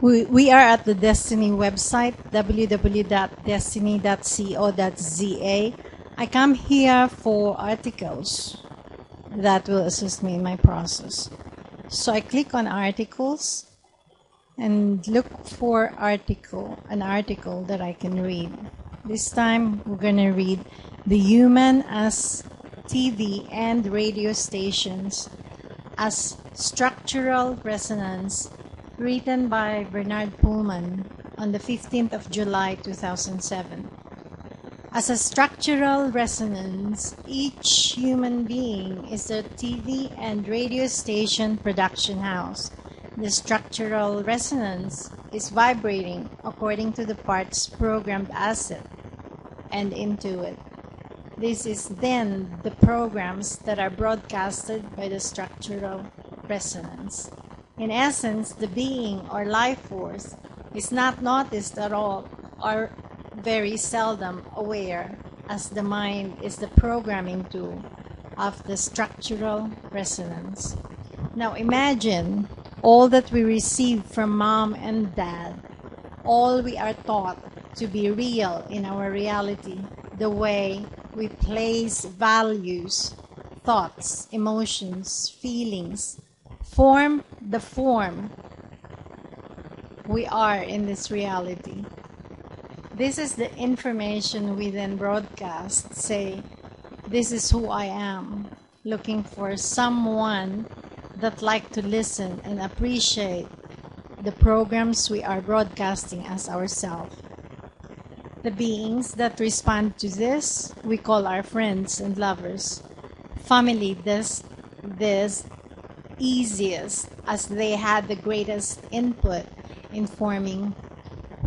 We are at the Destiny website, www.destiny.co.za. I come here for articles that will assist me in my process. So I click on articles and look for an article that I can read. This time we're going to read The Human as TV and Radio Stations as Structural Resonance, written by Bernard Poolman on the 15th of July 2007. As a structural resonance, each human being is a TV and radio station production house. The structural resonance is vibrating according to the parts programmed as it and into it. This is then the programs that are broadcasted by the structural resonance. In essence, the being or life force is not noticed at all or very seldom aware, as the mind is the programming tool of the structural resonance. Now imagine all that we receive from mom and dad, all we are taught to be real in our reality, the way we place values, thoughts, emotions, feelings, form the form we are in this reality. This is the information we then broadcast, say, this is who I am, looking for someone that like to listen and appreciate the programs we are broadcasting as ourselves. The beings that respond to this, we call our friends and lovers. Family does this easiest as they had the greatest input in forming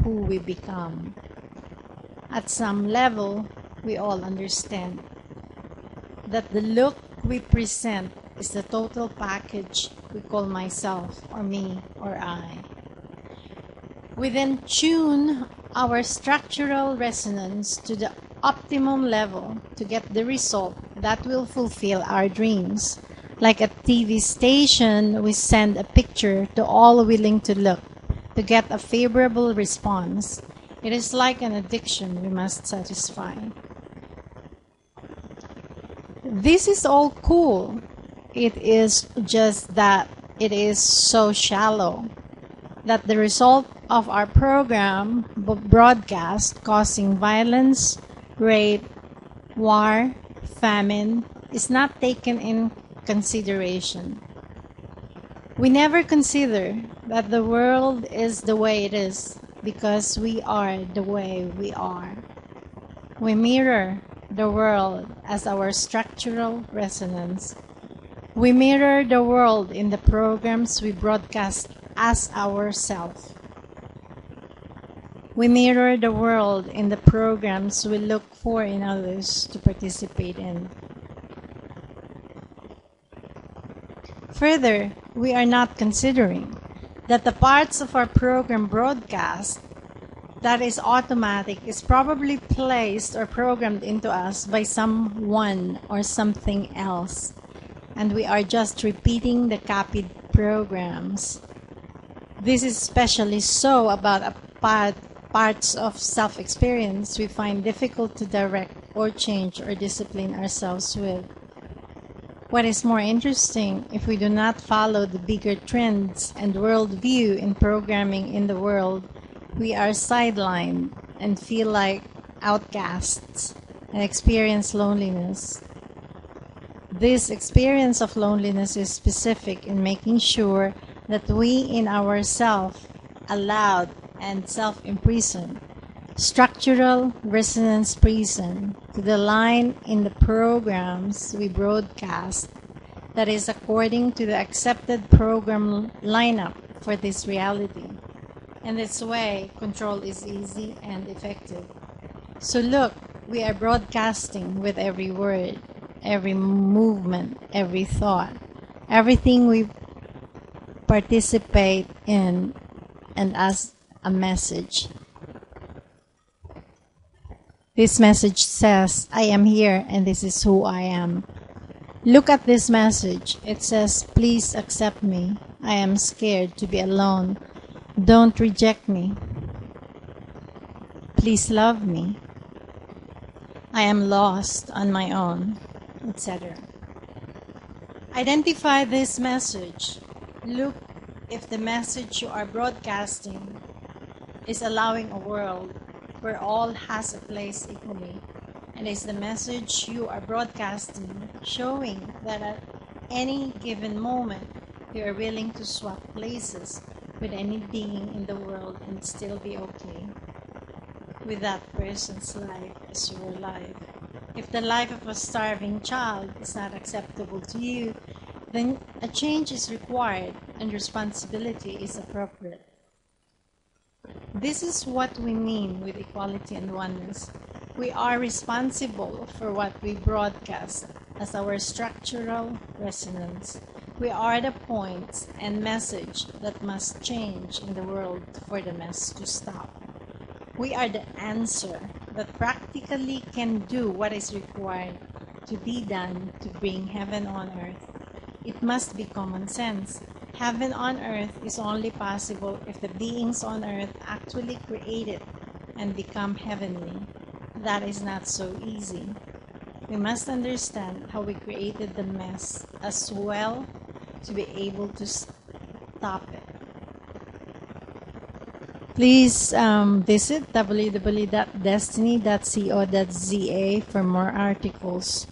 who we become. At some level, we all understand that the look we present is the total package we call myself or me or I. We then tune our structural resonance to the optimum level to get the result that will fulfill our dreams. Like a TV station, we send a picture to all willing to look to get a favorable response. It is like an addiction we must satisfy. This is all cool. It is just that it is so shallow that the result of our program broadcast causing violence, rape, war, famine is not taken in consideration. We never consider that the world is the way it is because we are the way we are. We mirror the world as our structural resonance. We mirror the world in the programs we broadcast as ourselves. We mirror the world in the programs we look for in others to participate in. Further, we are not considering that the parts of our program broadcast that is automatic is probably placed or programmed into us by someone or something else, and we are just repeating the copied programs. This is especially so about parts of self-experience we find difficult to direct or change or discipline ourselves with. What is more interesting, if we do not follow the bigger trends and worldview in programming in the world, we are sidelined and feel like outcasts and experience loneliness. This experience of loneliness is specific in making sure that we in ourselves allowed and self-imprison, structural resonance prison, to the line in the programs we broadcast that is according to the accepted program lineup for this reality. In this way, control is easy and effective. So look, we are broadcasting with every word, every movement, every thought, everything we participate in, and as a message. This message says, I am here and this is who I am. Look at this message. It says, please accept me. I am scared to be alone. Don't reject me. Please love me. I am lost on my own, etc. Identify this message. Look if the message you are broadcasting is allowing a world where all has a place equally, and is the message you are broadcasting showing that at any given moment you are willing to swap places with any being in the world and still be okay with that person's life as your life. If the life of a starving child is not acceptable to you, then a change is required and responsibility is appropriate. This is what we mean with equality and oneness. We are responsible for what we broadcast as our structural resonance. We are the points and message that must change in the world for the mess to stop. We are the answer that practically can do what is required to be done to bring heaven on earth. It must be common sense. Heaven on earth is only possible if the beings on earth actually create it and become heavenly. That is not so easy. We must understand how we created the mess as well to be able to stop it. Please visit www.destiny.co.za for more articles.